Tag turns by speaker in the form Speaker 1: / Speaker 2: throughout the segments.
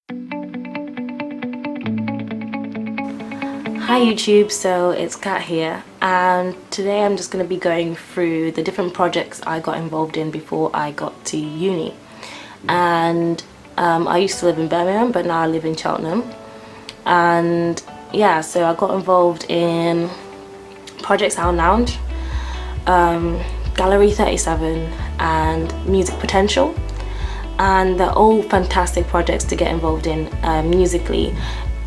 Speaker 1: Hi YouTube, so it's Kat here, and today I'm just going to be going through the different projects I got involved in before I got to uni. And I used to live in Birmingham, but now I live in Cheltenham. And yeah, so I got involved in Project Sound Lounge, Gallery 37 and Music Potential, and they're all fantastic projects to get involved in musically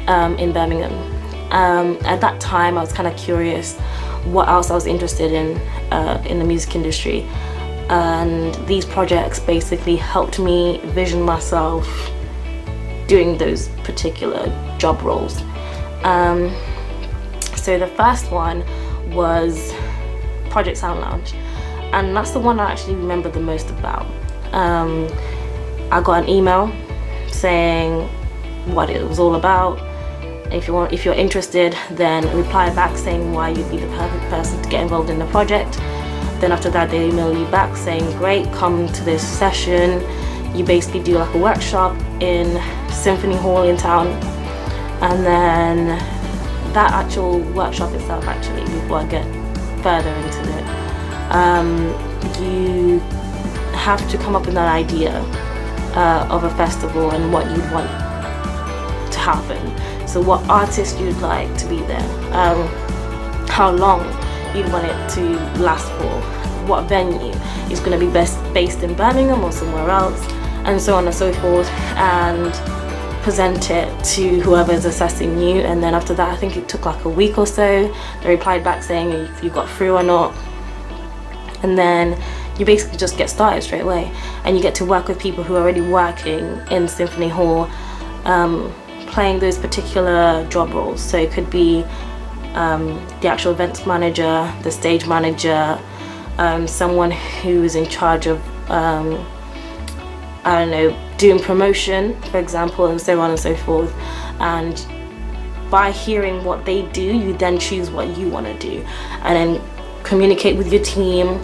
Speaker 1: in Birmingham. At that time I was kind of curious what else I was interested in the music industry, and these projects basically helped me vision myself doing those particular job roles. So the first one was Project Sound Lounge, and that's the one I actually remember the most about. I got an email saying what it was all about. If you're interested, then reply back saying why you'd be the perfect person to get involved in the project. Then after that they email you back saying, great, come to this session. You basically do like a workshop in Symphony Hall in town, and then that actual workshop itself, actually, before I get further into it, you have to come up with an idea of a festival and what you'd want to happen. So what artist you'd like to be there, how long you'd want it to last for, what venue is going to be based in Birmingham or somewhere else, and so on and so forth, and present it to whoever's assessing you. And then after that, I think it took like a week or so, they replied back saying if you got through or not, and then you basically just get started straight away, and you get to work with people who are already working in Symphony Hall, playing those particular job roles. So it could be the actual events manager, the stage manager, someone who is in charge of I don't know, doing promotion, for example, and so on and so forth. And by hearing what they do, you then choose what you want to do, and then communicate with your team.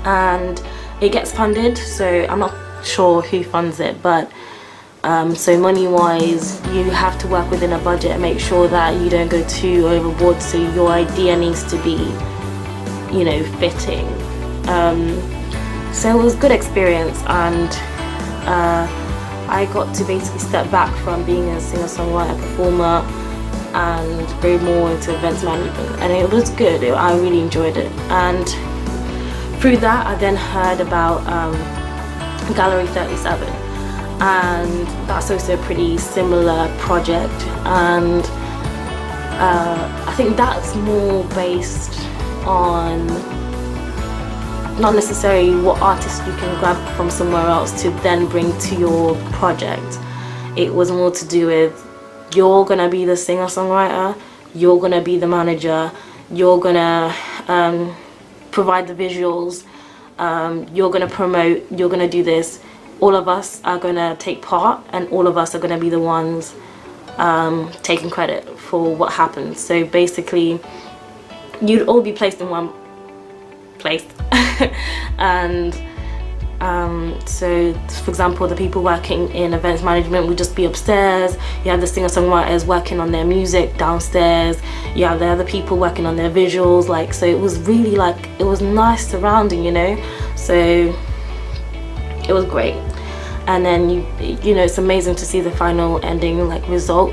Speaker 1: And it gets funded, so I'm not sure who funds it, but so money wise, you have to work within a budget and make sure that you don't go too overboard, so your idea needs to be, you know, fitting. So it was a good experience, and I got to basically step back from being a singer-songwriter performer and go more into events management, and it was good. I really enjoyed it. And through that I then heard about Gallery 37, and that's also a pretty similar project, and I think that's more based on not necessarily what artists you can grab from somewhere else to then bring to your project. It was more to do with, you're gonna be the singer-songwriter, you're gonna be the manager, you're gonna provide the visuals, you're gonna promote, you're gonna do this. All of us are gonna take part, and all of us are gonna be the ones taking credit for what happens. So basically, you'd all be placed in one place. And so for example, the people working in events management would just be upstairs. You have the singer-songwriters working on their music downstairs. You have the other people working on their visuals. Like, so it was really like, it was nice surrounding, you know. So it was great. And then you know, it's amazing to see the final ending, like, result,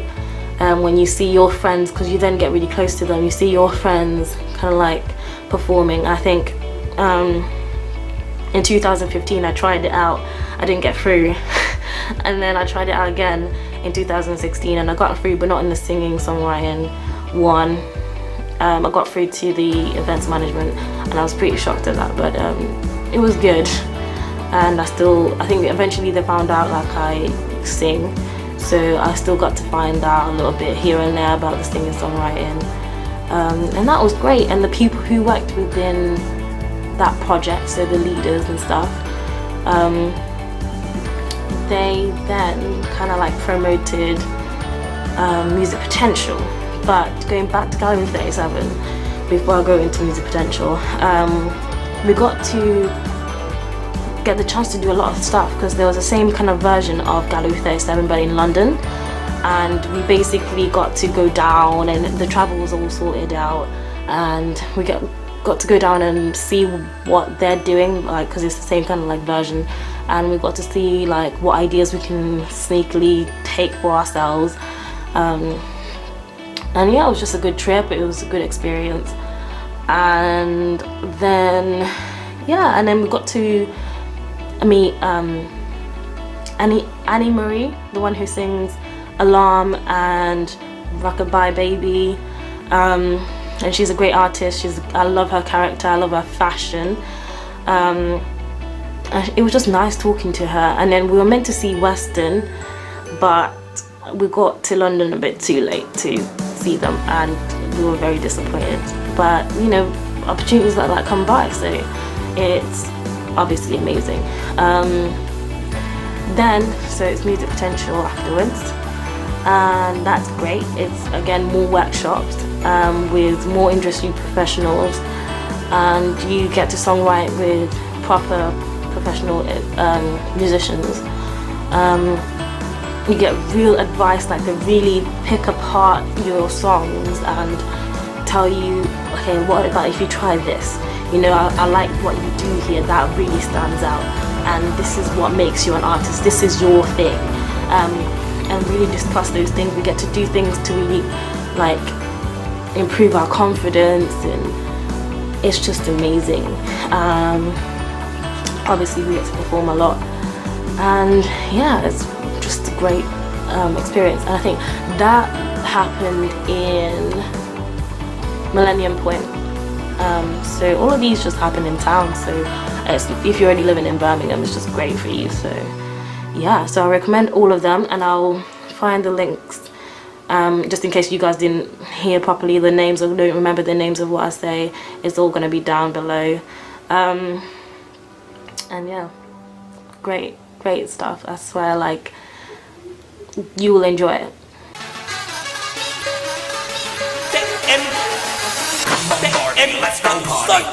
Speaker 1: when you see your friends, because you then get really close to them, you see your friends kind of like performing. I think in 2015 I tried it out, I didn't get through. And then I tried it out again in 2016 and I got through, but not in the singing songwriting one. I got through to the events management, and I was pretty shocked at that, but it was good. And I think eventually they found out like I sing, so I still got to find out a little bit here and there about the singing songwriting, and that was great. And the people who worked within that project, so the leaders and stuff, they then kind of like promoted Music Potential. But going back to Gallery 37, before I go into Music Potential, we got to get the chance to do a lot of stuff, because there was the same kind of version of Gallery 37 but in London, and we basically got to go down, and the travel was all sorted out, and we got to go down and see what they're doing, like, because it's the same kind of like version, and we got to see like what ideas we can sneakily take for ourselves, and yeah, it was just a good trip. It was a good experience. And then we got to meet Annie Marie, the one who sings Alarm and Rockabye Baby, and she's a great artist. I love her character, I love her fashion, and it was just nice talking to her. And then we were meant to see Western, but we got to London a bit too late to see them, and we were very disappointed. But you know, opportunities like that come by, so it's obviously amazing. So it's Music Potential afterwards, and that's great. It's again more workshops with more industry professionals, and you get to songwrite with proper professional musicians. You get real advice, like they really pick apart your songs and tell you, okay, what about if you try this? You know, I like what you do here, that really stands out, and this is what makes you an artist, this is your thing. And really discuss those things. We get to do things to really like improve our confidence, and it's just amazing. Obviously we get to perform a lot, and yeah, it's just a great experience. And I think that happened in Millennium Point. So all of these just happen in town, so if you're already living in Birmingham, it's just great for you. So yeah, so I recommend all of them, and I'll find the links just in case you guys didn't hear properly the names or don't remember the names of what I say. It's all going to be down below. And yeah, great stuff. I swear, like, you will enjoy it.
Speaker 2: Let's go party.